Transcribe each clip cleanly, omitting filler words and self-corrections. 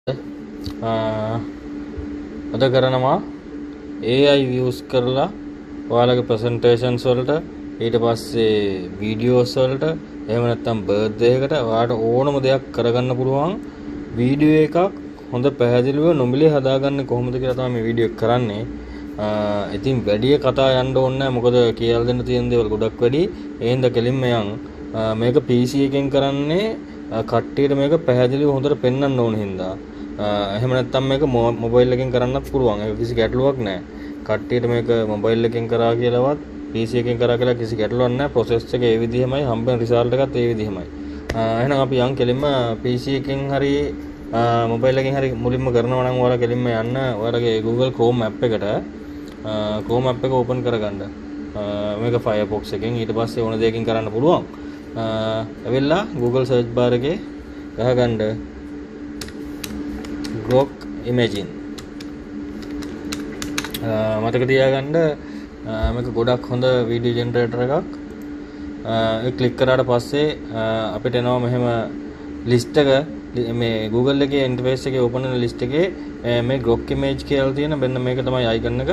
අද කරනවා AI views කරලා ඔයාලගේ presentations වලට ඊට පස්සේ videos වලට එහෙම නැත්නම් birthday එකට ඔයාලට ඕනම දෙයක් කරගන්න පුළුවන් වීඩියෝ එකක් හොඳ පැහැදිලිව නොමිලේ හදාගන්නේ කොහොමද කියලා තමයි මේ වීඩියෝ එක කරන්නේ. ඉතින් වැඩි කතා යන්න ඕනේ නැහැ මොකද කියලා දෙන්න තියෙන දේවල් ගොඩක් වැඩි. ඒ හින්දා කෙලින්ම යන් මේක PC එකෙන් කරන්නේ කට්ටියට මේක පැහැදිලිව හොඳට පෙන්වන්න ඕන හින්දා. එහෙම නැත්නම් මේක මොබයිල් එකෙන් කරන්නත් පුළුවන්. ඒක කිසි ගැටලුවක් නැහැ. කට්ටියට මේක මොබයිල් එකෙන් කරා කියලාවත් PC එකෙන් කරා කියලා කිසි ගැටලුවක් නැහැ. process එක ඒ විදිහමයි, හම්බෙන result එකත් ඒ විදිහමයි. එහෙනම් අපි යන් කෙලින්ම PC එකෙන් හරි මොබයිල් එකෙන් හරි මුලින්ම කරනවා නම් ඔයාලා කෙලින්ම යන්න ඔයාලගේ Google Chrome app එකට Chrome app එක open කරගන්න. මේක Firefox එකෙන් ඊට පස්සේ ඕන දෙයකින් කරන්න පුළුවන්. ඇවිල්ලා Google search bar එකේ ගහගන්න Grok Imagine. මතක තියාගන්න මේක ගොඩක් හොඳ වීඩියෝ ජෙනරේටර් එකක්. ඒක ක්ලික් කරාට පස්සේ අපිට එනවා මෙහෙම ලිස්ට් එක මේ Google එකේ ඉන්ටර්ෆේස් එකේ ඕපන් වෙන ලිස්ට් එකේ මේ Grok Image කියලා තියෙන මෙන්න මේක තමයි අයිකන් එක.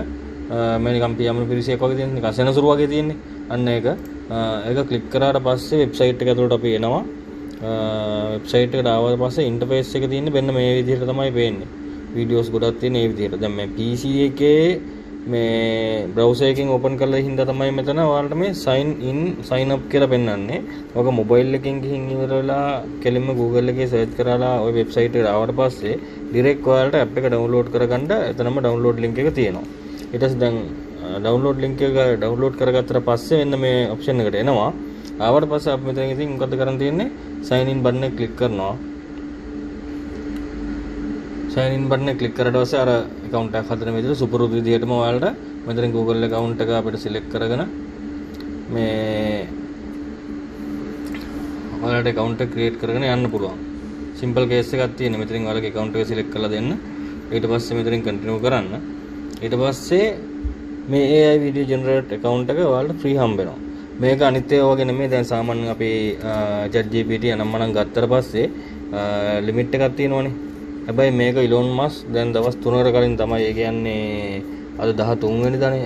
මේ නිකන් පියමරු පිරිසියක් වගේ තියෙන නිකන් සෙනසුරු වගේ තියෙන්නේ. අන්න ඒක. ඒක ක්ලික් කරාට පස්සේ වෙබ්සයිට් එක ඇතුළට අපි එනවා. වෙබ්සයිට් එකට ආවට පස්සේ ඉන්ටර්ෆේස් එක තියෙන්නේ මෙන්න මේ විදිහට තමයි පේන්නේ. වීඩියෝස් ගොඩක් තියෙන මේ විදිහට. දැන් මේ PC එකේ මේ browser එකෙන් open කරලා හින්දා තමයි මෙතන ඔයාලට මේ sign up කියලා පෙන්වන්නේ. ඔක මොබයිල් එකෙන් ගිහින් ඉවර වෙලා කෙලින්ම Google එකේ search කරලා ওই වෙබ්සයිට් එකට ආවට පස්සේ direct ඔයාලට app එක download කරගන්න එතනම download link එක තියෙනවා. ඊට පස්සේ දැන් download link එක download කරගත්තට පස්සේ මෙන්න මේ option එකට එනවා. ආවට පස්සේ අපි මෙතන ඉතින් මොකද කරන්න තියෙන්නේ? sign in button එක click කරනවා. sign in button එක click කරලා ඊට පස්සේ අර account එකක් හදන විදිහට සුපුරුදු විදිහටම ඔයාලට මෙතන Google account එක අපිට select කරගෙන මේ ඔයාලට account එක create කරගෙන යන්න පුළුවන්. simple case එකක් තියෙන. මෙතනින් ඔයාලගේ account එක select කරලා දෙන්න. ඊට පස්සේ මෙතනින් continue කරන්න. ඊට පස්සේ මේ AI video generate account එක ඔයාලට free හම්බ වෙනවා. මේක අනිත් ඒවා වගේ නෙමෙයි. දැන් සාමාන්‍යයෙන් අපි ChatGPT අනම්මනම් ගත්තට පස්සේ limit එකක් තියෙනවනේ. හැබැයි මේක Elon Musk දැන් දවස් 3කට කලින් තමයි ඒ කියන්නේ අද 13 වෙනිදානේ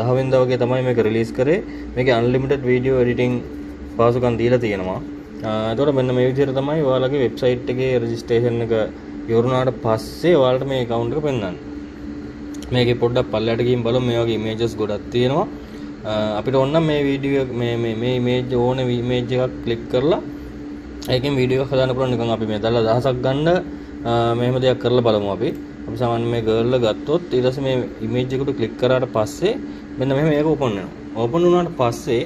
10 වෙනිදා වගේ තමයි මේක රිලීස් කරේ. මේකේ unlimited video editing පාසුකම් දීලා තියෙනවා. එතකොට මෙන්න මේ විදිහට තමයි ඔයාලගේ වෙබ්සයිට් එකේ registration එක ඉවරුනාට පස්සේ ඔයාලට මේ account එක පෙන්වන්නේ. මේකේ පොඩ්ඩක් පල්ලයට ගිහින් බලමු මේ වගේ images ගොඩක් තියෙනවා. අපිට ඕන නම් මේ වීඩියෝ මේ image ඕන image එකක් click කරලා ඒකෙන් වීඩියෝ එකක් හදාන්න පුළුවන්. නිකන් අපි මේ දාලා 1000ක් ගන්න මෙහෙම දෙයක් කරලා බලමු අපි. අපි සාමාන්‍යයෙන් මේ girl ගත්තොත් ඊට පස්සේ මේ image එකට click කරාට පස්සේ මෙන්න මෙහෙම ඒක open වෙනවා. open වුණාට පස්සේ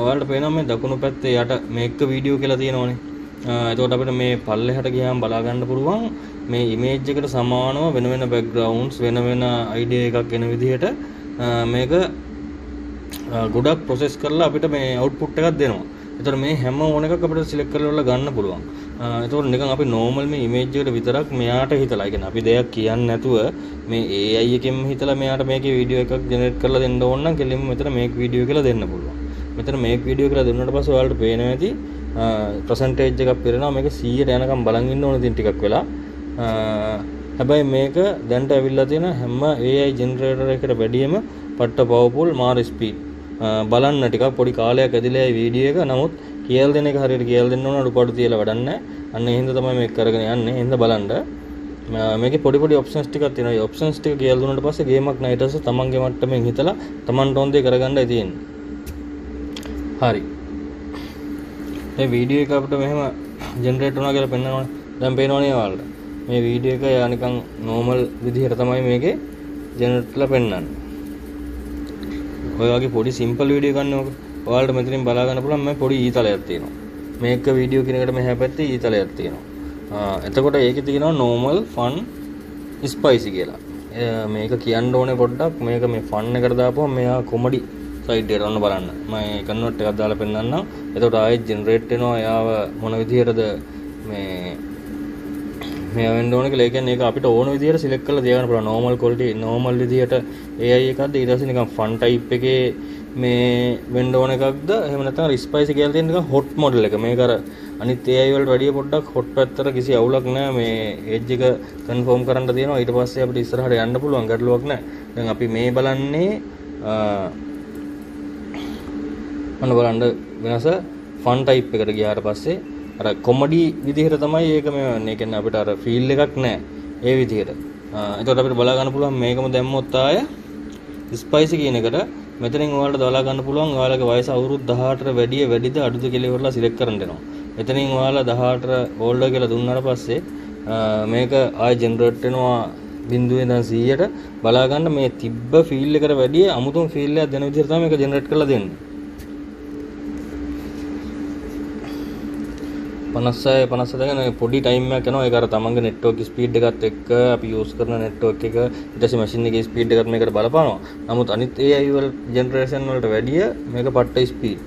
ඔයාලට පේනවා මේ දකුණු පැත්තේ යට මේක වීඩියෝ කියලා තියෙනවනේ. එතකොට අපිට මේ පල්ලෙහාට ගියාම බලා ගන්න පුළුවන් මේ image එකට සමානව වෙන වෙන backgrounds වෙන වෙන idea එකක් එන විදිහට මේක ගොඩක් process කරලා අපිට මේ output එකක් දෙනවා. එතකොට මේ හැම ඕන එකක් අපිට select කරලා ගන්න පුළුවන්. එතකොට නිකන් අපි normal මේ image එකට විතරක් මෙයාට හිතලා, ඒ කියන්නේ අපි දෙයක් කියන්නේ නැතුව මේ AI එකෙන්ම හිතලා මෙයාට මේකේ වීඩියෝ එකක් generate කරලා දෙන්න ඕන නම් කෙලින්ම මෙතන make video කියලා දෙන්න පුළුවන්. මෙතන make video කියලා දුන්නාට පස්සේ ඔයාලට පේනවා ඇති percentage එකක් පිරෙනවා. මේක 100ට යනකම් බලන් ඉන්න ඕන ඉතින් ටිකක් වෙලා. හැබැයි මේක දැන්ට ඇවිල්ලා තියෙන හැම AI generator එකකට වැඩියම පට්ට powerful මාර speed. බලන්න ටිකක් පොඩි කාලයක් ඇදිලා ඒ වීඩියෝ එක. නමුත් කියලා දෙන එක හරියට කියලා දෙන්න ඕන අඩුපාඩු තියලා වැඩක් නැහැ. අන්න ඒ හින්දා තමයි මේක කරගෙන යන්නේ. ඒ හින්දා බලන්න මේකේ පොඩි options ටිකක් තියෙනවා. ඒ options ටික කියලා දුන්නාට පස්සේ ගේමක් නැහැ. ඊට පස්සේ තමන්ගේ මට්ටමින් හිතලා තමන්ට ඕන දේ කරගන්නයි තියෙන්නේ. හරි. මේ වීඩියෝ එක අපිට මෙහෙම ජෙනරේට් වුණා කියලා පෙන්නනවනේ. දැන් පේනවනේ ඔයාලට. මේ වීඩියෝ එක නිකන් normal විදිහට තමයි මේකේ ජෙනරේට්ලා පෙන්නන්නේ. ඔය වගේ පොඩි සිම්පල් වීඩියෝ ගන්න ඕක. ඔයාලට මෙතනින් බලා ගන්න පුළුවන් මේ පොඩි ඊතලයක් තියෙනවා. මේක වීඩියෝ කියන එකට මෙහා පැත්තේ ඊතලයක් තියෙනවා. එතකොට ඒකේ තියෙනවා normal fun spicy කියලා. මේක කියන්න ඕනේ පොඩ්ඩක් මේක මේ fun එකට දාපුවම මෙයා comedy side එකට ඔන්න බලන්න. මම කන්වර්ට් එකක් දාලා පෙන්නන්නම්. එතකොට ආයෙත් generate වෙනවා. එයාව මොන විදිහටද මේ වෙන්න ඕන කියලා. ඒ කියන්නේ ඒක අපිට ඕන විදිහට select කරලා තියාගන්න පුළුවන්. normal quality normal විදිහට AI එකක්ද ඊට පස්සේ නිකන් fun type එකේ මේ වෙන්න ඕන එකක්ද එහෙම නැත්නම් spicy කියලා තියෙන නිකන් hot model එක. මේක අර අනිත් AI වලට වැඩිය පොඩ්ඩක් hot පැත්තට කිසි අවුලක් නැහැ. මේ edge එක confirm කරන්න තියෙනවා. ඊට පස්සේ අපිට ඉස්සරහට යන්න පුළුවන්, ගැටලුවක් නැහැ. දැන් අපි මේ බලන්නේ මොන බලන්න වෙනස fun type එකට ගියාට පස්සේ අර කොමඩි විදිහට තමයි ඒක මේ වන්නේ. ඒ කියන්නේ අපිට අර feel එකක් නැහැ ඒ විදිහට. එතකොට අපිට බලා ගන්න පුළුවන් මේකම දැම්මොත් ආය ස්පයිසි කියන එකට මෙතනින් ඔයාලට බලා ගන්න පුළුවන් ඔයාලගේ වයස අවුරුදු 18ට වැඩිද අඩුද කියලා ඉවරලා සිලෙක්ට් කරන්න දෙනවා. එතනින් ඔයාලා 18ට ඕල්ඩර් කියලා දුන්නාට පස්සේ මේක ආය ජෙනරේට් වෙනවා 0 ඉඳන් 100ට බලා ගන්න මේ තිබ්බ ෆීල් එකට වැඩිය අමුතුම ෆීල් එකක් දෙන විදිහට තමයි මේක ජෙනරේට් කරලා දෙන්නේ. 56 ගන්න පොඩි ටයිම් එකක් යනවා. ඒක අර තමන්ගේ නෙට්වර්ක් ස්පීඩ් එකත් එක්ක අපි යූස් කරන නෙට්වර්ක් එක ඊට පස්සේ මැෂින් එකේ ස්පීඩ් එකත් මේකට බලපානවා. නමුත් අනිත් AI වල ජෙනරේෂන් වලට වැඩිය මේක පට්ට ස්පීඩ්.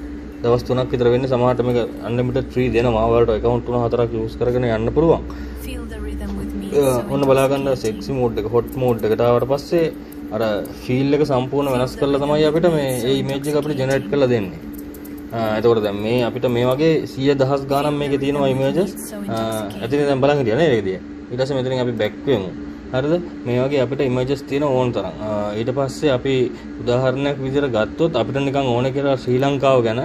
දවස් 3ක් විතර වෙන්නේ. සමහරට මේක අන්ලිමිටඩ් ෆ්‍රී දෙනවා. ඔයාලට account 3-4ක් යූස් කරගෙන යන්න පුළුවන්. ඔන්න බලා ගන්න sexy mode එක hot mode එකට ආවට පස්සේ අර feel එක සම්පූර්ණ වෙනස් කරලා තමයි අපිට මේ image එක අපිට generate කරලා දෙන්නේ. එතකොට දැන් මේ අපිට මේ වගේ 100,000 ගාණක් මේකේ තියෙනවා images. ඇතිනේ දැන් බලන් හිටියා නේද ඒකදී. ඊට පස්සේ මෙතනින් අපි back වෙමු. හරිද? මේ වගේ අපිට images තියෙන ඕන තරම්. ඊට පස්සේ අපි උදාහරණයක් විදිහට ගත්තොත් අපිට නිකන් ඕන කියලා ශ්‍රී ලංකාව ගැන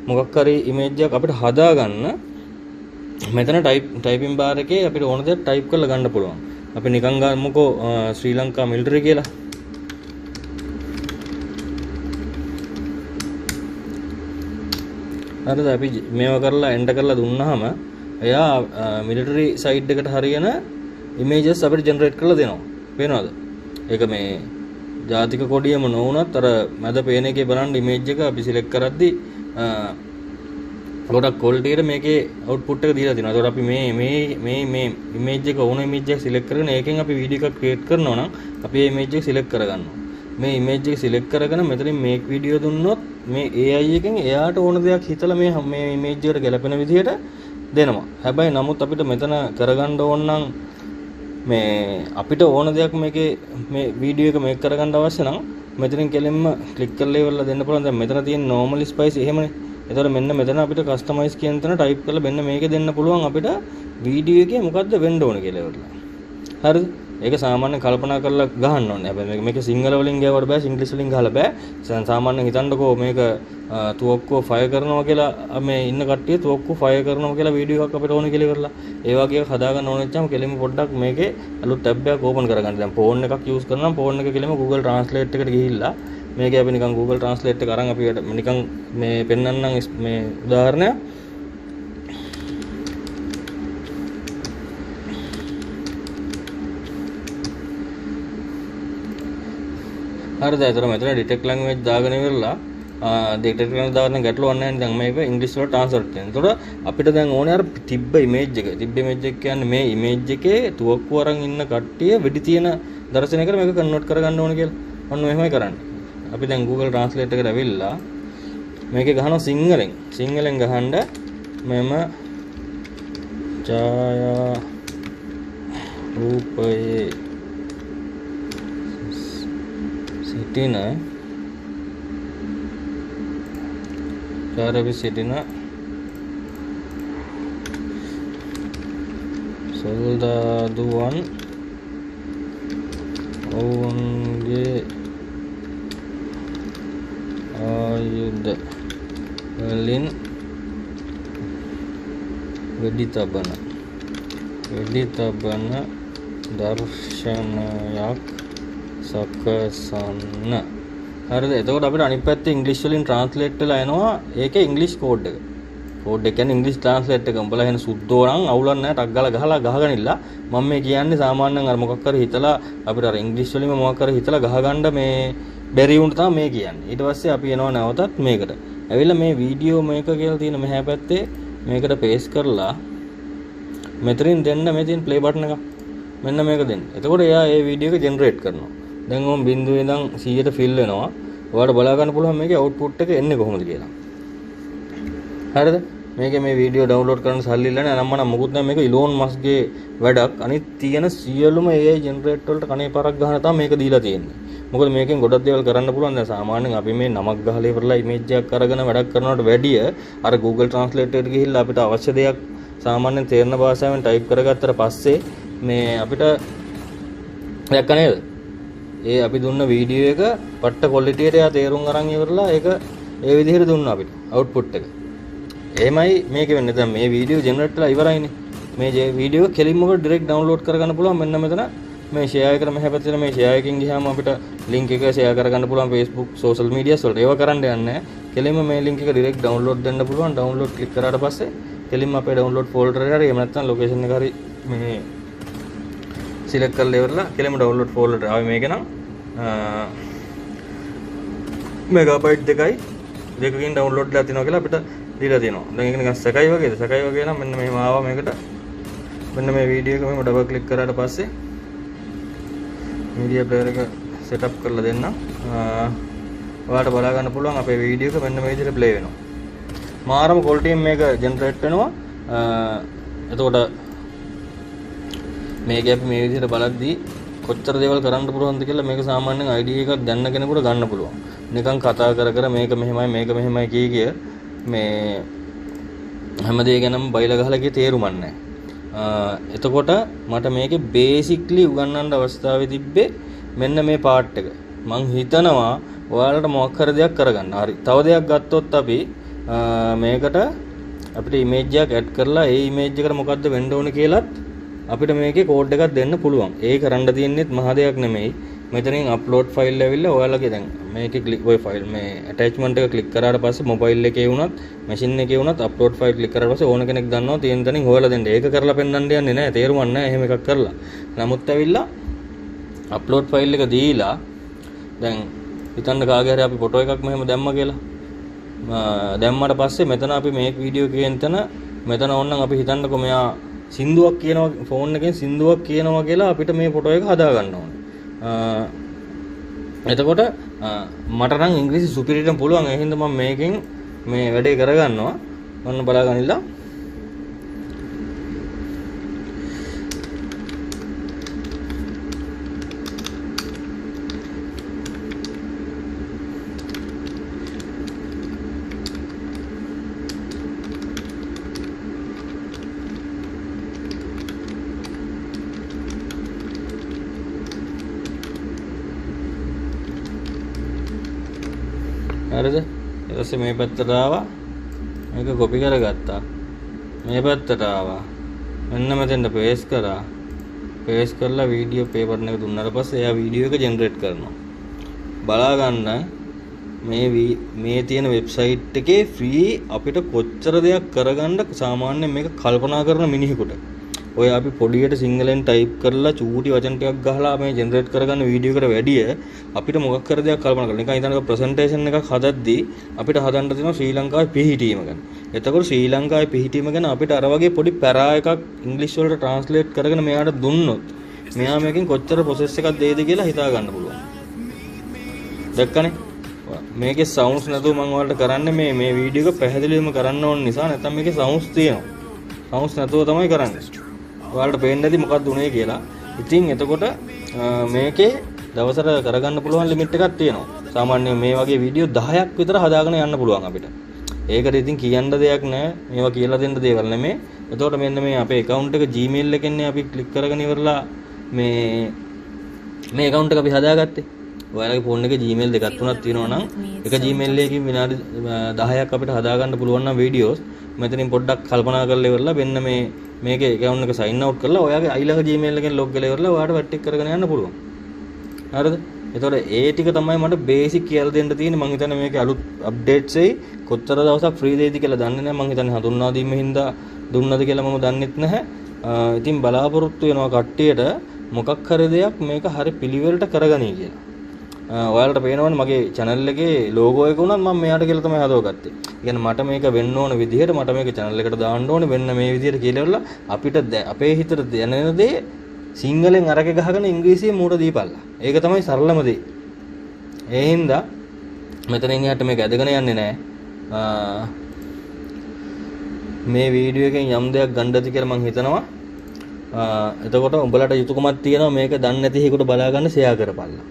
මොකක් හරි image එකක් අපිට හදාගන්න මෙතන typing bar එකේ අපිට ඕන දේ type කරලා ගන්න පුළුවන්. අපි නිකන් ගමුකෝ ශ්‍රී ලංකා military කියලා. හරිද? අපි මේවා කරලා enter කරලා දුන්නාම එයා military side එකට හරියන images අපිට generate කරලා දෙනවා. පේනවද? ඒක මේ ජාතික කොඩියම නොවුනත් අර මැද පේන එකේ බලන්න image එක අපි select කරද්දි ගොඩක් quality එකට මේකේ output එක දීලා තියෙනවා. ඒකට අපි මේ image එක ඕන image එක select කරගෙන ඒකෙන් අපි video එකක් create කරනවා නම් අපි මේ image එක select කරගන්නවා. මේ image එක select කරගෙන මෙතනින් make video දුන්නොත් මේ AI එකෙන් එයාට ඕන දෙයක් හිතලා මේ image එකට ගැලපෙන විදිහට දෙනවා. හැබැයි නමුත් අපිට මෙතන කරගන්න ඕන නම් මේ අපිට ඕන දෙයක් මේකේ මේ වීඩියෝ එක මේක කරගන්න අවශ්‍ය නම් මෙතනින් කෙලින්ම ක්ලික් කරලා ඉවරලා දෙන්න පුළුවන්. දැන් මෙතන තියෙන normal spice එහෙමනේ. එතකොට මෙන්න මෙතන අපිට customize කියන තැන type කරලා මෙන්න මේකේ දෙන්න පුළුවන් අපිට වීඩියෝ එකේ මොකද්ද වෙන්න ඕන කියලා ඉවරලා. හරිද? ඒක සාමාන්‍යයෙන් කල්පනා කරලා ගහන්න ඕනේ. හැබැයි මේක සිංහල වලින් ගාවට බෑ, ඉංග්‍රීසි වලින් ගහලා බෑ. සාමාන්‍යයෙන් හිතන්නකෝ මේක තුවක්කුව ෆයර් කරනවා කියලා මේ ඉන්න කට්ටිය තුවක්කුව ෆයර් කරනවා කියලා වීඩියෝ එකක් අපිට ඕනේ කියලා ඉවරලා. ඒ වගේ එකක් හදාගන්න ඕන නැත්නම් කෙලින්ම පොඩ්ඩක් මේකේ අලුත් ටැබ් එකක් ඕපන් කරගන්න. දැන් ෆෝන් එකක් යූස් කරනවා නම් ෆෝන් එක කෙලින්ම Google Translate එකට ගිහිල්ලා මේකේ අපි නිකන් Google Translate එක අරන් අපි නිකන් මේ පෙන්නන්නම් මේ උදාහරණයක්. හරිද? ඒතර මෙතන detect language දාගෙන ඉවරලා detect language දාගෙන ගැටලුවක් නැහැ නේ. දැන් මේක ඉංග්‍රීසි වලට ට්‍රාන්ස්ෆර් කරනවා. ඒතකොට අපිට දැන් ඕනේ අර තිබ්බ image එක. තිබ්බ image එක කියන්නේ මේ image එකේ තුවක්කුව අරන් ඉන්න කට්ටිය වෙඩි තියෙන දර්ශනයකට මේක කන්වර්ට් කරගන්න ඕනේ කියලා. ඔන්න එහෙමයි කරන්නේ. අපි දැන් Google Translate එකට ඇවිල්ලා මේකේ ගහනවා සිංහලෙන් ගහන්න මෙම ඡායා රූපයේ සිටින සොල්දාදුවන් ඔවුන්ගේ ආයුධ වලින් වෙඩි තබන දර්ශනයක් සකසන්න. හරිද? එතකොට අපිට අනිත් පැත්තේ ඉංග්‍රීසි වලින් ට්‍රාන්ස්ලේට් වෙලා එනවා. ඒකේ ඉංග්‍රීසි කෝඩ් එක. කෝඩ් එක කියන්නේ ඉංග්‍රීසි ට්‍රාන්ස්ලේට් එක. උඹලා එහෙන සුද්ධෝ නම් අවුලක් නැහැ. ටක් ගාලා ගහගනින්න. මම මේ කියන්නේ සාමාන්‍යයෙන් අර මොකක් හරි හිතලා අපිට අර ඉංග්‍රීසි වලින්ම මොකක් හරි හිතලා ගහගන්න මේ බැරි වුණ තමයි මේ කියන්නේ. ඊට පස්සේ අපි එනවා නැවතත් මේකට. ඇවිල්ලා මේ වීඩියෝ මේක කියලා තියෙන මෙහා පැත්තේ මේකට පේස්ට් කරලා මෙතනින් දෙන්න මේ තියෙන ප්ලේ බටන් එක. මෙන්න මේක දෙන්න. එතකොට එයා ඒ වීඩියෝ එක ජෙනරේට් කරනවා. දැන් ඕම් 0 ඉඳන් 100ට ෆිල් වෙනවා. ඔයාලට බලා ගන්න පුළුවන් මේකේ අවුට්පුට් එක එන්නේ කොහොමද කියලා. හරිද? මේකේ මේ වීඩියෝ ඩවුන්ලෝඩ් කරන්න සල්ලි ඉල්ලන්නේ නම් මම මොකුත් නැහැ. මේක ඉලෝන් මස්ක්ගේ වැඩක්. අනිත් තියෙන සියලුම AI ජෙනරේට් වලට කණේ පාරක් ගහන තමයි මේක දීලා තියෙන්නේ. මොකද මේකෙන් ගොඩක් දේවල් කරන්න පුළුවන්. දැන් සාමාන්‍යයෙන් අපි මේ නමක් ගහලා ඉවරලා ඉමේජ් එකක් අරගෙන වැඩක් කරනවට වැඩිය අර Google Translate එකට ගිහිල්ලා අපිට අවශ්‍ය දෙයක් සාමාන්‍යයෙන් තේරෙන භාෂාවෙන් ටයිප් කරගත්තට පස්සේ මේ අපිට දැක්ක නේද? ඒ අපි දුන්න වීඩියෝ එක පට්ට ක්වොලිටි එකට යා තේරුම් අරන් ඉවරලා ඒක ඒ විදිහට දුන්නා අපිට අවුට්පුට් එක. එහෙමයි මේක වෙන්නේ. දැන් මේ වීඩියෝ ජෙනරේට් වෙලා ඉවරයිනේ. මේ වීඩියෝ කෙලින්ම ඔබ ඩිරෙක්ට් ඩවුන්ලෝඩ් කරගන්න පුළුවන්. මෙන්න මෙතන මේ ෂෙයාර් එකට මෙහෙ පැත්තේ මේ ෂෙයාර් එකකින් ගියාම අපිට ලින්ක් එක ෂෙයාර් කරගන්න පුළුවන් Facebook social medias වලට. ඒව කරන්න යන්නේ නැහැ. කෙලින්ම මේ ලින්ක් එක ඩිරෙක්ට් ඩවුන්ලෝඩ් දෙන්න පුළුවන්. ඩවුන්ලෝඩ් ක්ලික් කරාට පස්සේ කෙලින්ම අපේ ඩවුන්ලෝඩ් ෆෝල්ඩර් එකට හරි එහෙම නැත්නම් ලොකේෂන් එක හරි මේ සිලෙක්ට් කරලා ඉවරලා කෙලින්ම ඩවුන්ලෝඩ් ෆෝල්ඩර් ආවේ මේක නම් මෙගාබයිට් දෙකකින් ඩවුන්ලෝඩ් කරලා තිනවා කියලා අපිට දීලා තියෙනවා. දැන් ඒක නිකන් සැකයි වගේද? සැකයි වගේ නම් මෙන්න මෙහෙම ආවා මේකට. මෙන්න මේ වීඩියෝ එක මෙහෙම ඩබල් ක්ලික් කරාට පස්සේ මීඩියා ප්ලේයර් එක සෙටප් කරලා දෙන්න. ඔයාලට බලා ගන්න පුළුවන් අපේ වීඩියෝ එක මෙන්න මේ විදිහට ප්ලේ වෙනවා. මාරම ක්වොලිටියෙන් මේක ජෙනරේට් වෙනවා. එතකොට මේක අපි මේ විදිහට බලද්දී කොච්චර දේවල් කරන්න පුළුවන්ද කියලා මේක සාමාන්‍යයෙන් ID එකක් දැන්න කෙනෙකුට ගන්න පුළුවන්. නිකන් කතා කර මේක මෙහෙමයි කිය මේ හැම දෙයක් ගැනම බයිලා ගහලා කිය තේරුමක් නැහැ. එතකොට මට මේකේ බේසික්ලි උගන්වන්න අවස්ථාවේ තිබ්බේ මෙන්න මේ පාර්ට් එක. මං හිතනවා ඔයාලට මොකක් හරි දෙයක් කරගන්න. හරි. තව දෙයක් ගත්තොත් අපි මේකට අපිට ඉමේජ් එකක් ඇඩ් කරලා ඒ ඉමේජ් එකට මොකද්ද වෙන්න ඕනේ කියලාත් අපිට මේකේ කෝඩ් එකක් දෙන්න පුළුවන්. ඒක කරන්න තියෙන්නේත් මහ දෙයක් නෙමෙයි. මෙතනින් අප්ලෝඩ් ෆයිල් ඇවිල්ලා ඔයාලගේ දැන් මේකේ ක්ලික් ඔය ෆයිල් මේ ඇටැච්මන්ට් එක ක්ලික් කරාට පස්සේ මොබයිල් එකේ වුණත් මැෂින් එකේ වුණත් අප්ලෝඩ් ෆයිල් ක්ලික් කරාට පස්සේ ඕන කෙනෙක් දන්නවා තියෙන තැනින් හොයලා දෙන්න. ඒක කරලා පෙන්නන්න යන්නේ නැහැ. තේරුමක් නැහැ එහෙම එකක් කරලා. නමුත් ඇවිල්ලා අප්ලෝඩ් ෆයිල් එක දීලා දැන් හිතන්න කාගේ හරි අපි ෆොටෝ එකක් මෙහෙම දැම්මා කියලා. දැම්මට පස්සේ මෙතන අපි මේ වීඩියෝ කියන තැන මෙතන ඕනනම් අපි හිතන්නකො මෙයා සින්දුවක් කියනවා ෆෝන් එකෙන් සින්දුවක් කියනවා කියලා අපිට මේ ෆොටෝ එක හදා ගන්න ඕනේ. එතකොට මට නම් ඉංග්‍රීසි සුපිරිටම පුළුවන්. ඒ හින්දා මම මේකෙන් මේ වැඩේ කරගන්නවා. ඔන්න බලාගන්නilla. හරිද? ඊට පස්සේ මේ පැත්තට ආවා. මේක කොපි කරගත්තා. මේ පැත්තට ආවා. මෙන්න මෙතෙන්ට පේස්ට් කරා. පේස්ට් කරලා වීඩියෝ ප්ලේ බටන් එක දුන්නාට පස්සේ එයා වීඩියෝ එක ජෙනරේට් කරනවා. බලා ගන්න මේ තියෙන වෙබ්සයිට් එකේ ෆ්‍රී අපිට කොච්චර දෙයක් කරගන්න සාමාන්‍යයෙන් මේක කල්පනා කරන මිනිහෙකුට. ඔය අපි පොඩියට සිංහලෙන් ටයිප් කරලා චූටි වචන ටිකක් ගහලා මේ ජෙනරේට් කරගන්න වීඩියෝ එකට වැඩිය අපිට මොකක් කර දෙයක් කල්පනා කරලා නිකන් හිතන්නක ප්‍රසන්ටේෂන් එකක් හදද්දී අපිට හදන්න තියෙනවා ශ්‍රී ලංකාවේ පිහිටීම ගැන. එතකොට ශ්‍රී ලංකාවේ පිහිටීම ගැන අපිට අර වගේ පොඩි පැරා එකක් ඉංග්‍රීසි වලට ට්‍රාන්ස්ලේට් කරගෙන මෙයාට දුන්නොත් මෙයා මේකෙන් කොච්චර ප්‍රොසෙස් එකක් දෙයිද කියලා හිතා ගන්න පුළුවන්. දැක්කනේ? මේකේ සවුන්ඩ්ස් නැතුව මම ඔයාලට කරන්නේ මේ වීඩියෝ එක පැහැදිලිවම කරන්න ඕන නිසා නැත්නම් මේකේ සවුන්ඩ්ස් තියෙනවා. සවුන්ඩ්ස් නැතුව තමයි කරන්නේ. ඔයාලට පේන්නේ නැති මොකක්ද උනේ කියලා. ඉතින් එතකොට මේකේ දවසට කරගන්න පුළුවන් ලිමිට් එකක් තියෙනවා. සාමාන්‍යයෙන් මේ වගේ වීඩියෝ 10ක් විතර හදාගෙන යන්න පුළුවන් අපිට. ඒකට ඉතින් කියන්න දෙයක් නැහැ. මේවා කියලා දෙන්න දේවල් නෙමෙයි. එතකොට මෙන්න මේ අපේ account එක Gmail එකෙන්නේ අපි ක්ලික් කරගෙන ඉවරලා මේ account එක අපි හදාගත්තේ. ඔයාලගේ ෆෝන් එකේ Gmail දෙකක් තුනක් තියෙනවා නම් එක Gmail එකකින් විනාඩි 10ක් අපිට හදාගන්න පුළුවන් නම් වීඩියෝස් මෙතනින් පොඩ්ඩක් කල්පනා කරලා ඉවරලා මෙන්න මේකේ account එක sign out කරලා ඔයාගේ අයිලඟ Gmail එකෙන් log කරලා ඉවරලා ඔයාට වැට් කරගෙන යන්න පුළුවන්. හරිද? එතකොට ඒ ටික තමයි මට බේසික් කියලා දෙන්න තියෙන්නේ. මම හිතන්නේ මේකේ අලුත් අප්ඩේට්ස් එයි කොතර දවසක් ෆ්‍රී දෙයිද කියලා දන්නේ නැහැ. මම හිතන්නේ හඳුන්වා දීමෙන් හින්දා දුන්නද කියලා මම දන්නෙත් නැහැ. ඉතින් බලාපොරොත්තු වෙනවා කට්ටියට මොකක් හරි දෙයක් මේක හරි පිළිවෙලට කරගනී කියලා. ඔයාලට පේනවනේ මගේ channel එකේ logo එක උනත් මම මෙයාට කියලා තමයි හදවගත්තේ. කියන්නේ මට මේක වෙන්න ඕන විදිහට මට මේක channel එකට දාන්න ඕනේ වෙන්න මේ විදිහට කියලා ඉවරලා අපිට අපේ හිතට දැනෙන දේ සිංහලෙන් අරක ගහගෙන ඉංග්‍රීසියෙන් මූට දීපල්ලා. ඒක තමයි සරලම දේ. ඒ හින්දා මෙතනින් එහාට මේක ඇදගෙන යන්නේ නැහැ. මේ වීඩියෝ එකෙන් යම් දෙයක් ගන්නද කියලා මම හිතනවා. එතකොට උඹලට යුතුයකමක් තියෙනවා මේක දන්නේ නැති හේකට බලා ගන්න ෂෙයා කරපල්ලා.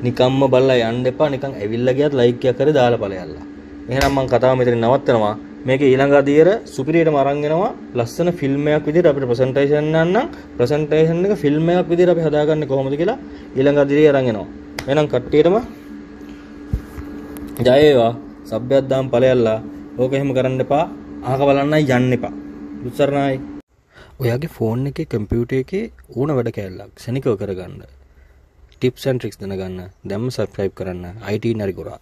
නිකම්ම බලලා යන්න එපා. නිකන් ඇවිල්ලා ගියත් ලයික් එකක් කරේ දාලා ඵලයල්ලා. එහෙනම් මම කතාව මෙතන නවත්තනවා. මේකේ ඊළඟ අදියර සුපිරියටම අරන් එනවා ලස්සන ෆිල්ම් එකක් විදිහට අපිට ප්‍රසන්ටේෂන් යන්නම් ප්‍රසන්ටේෂන් එක ෆිල්ම් එකක් විදිහට අපි හදාගන්නේ කොහොමද කියලා ඊළඟ අදියරේ අරන් එනවා. එහෙනම් කට්ටියටම ජය වේවා. සබ්බයක් දාම් ඵලයල්ලා. ඕක එහෙම කරන්න එපා. අහක බලන්නයි යන්න එපා. උත්සරණයි. ඔයාගේ ෆෝන් එකේ කම්පියුටර් එකේ ඕන වැඩ කැලලක් ක්ෂණිකව කරගන්න. ටිප්ස් ඇන්ඩ් ට්‍රික්ස් දැනගන්න. දැම්ම සබ්ස්ක්‍රයිබ් කරන්න. IT නරිගොරා.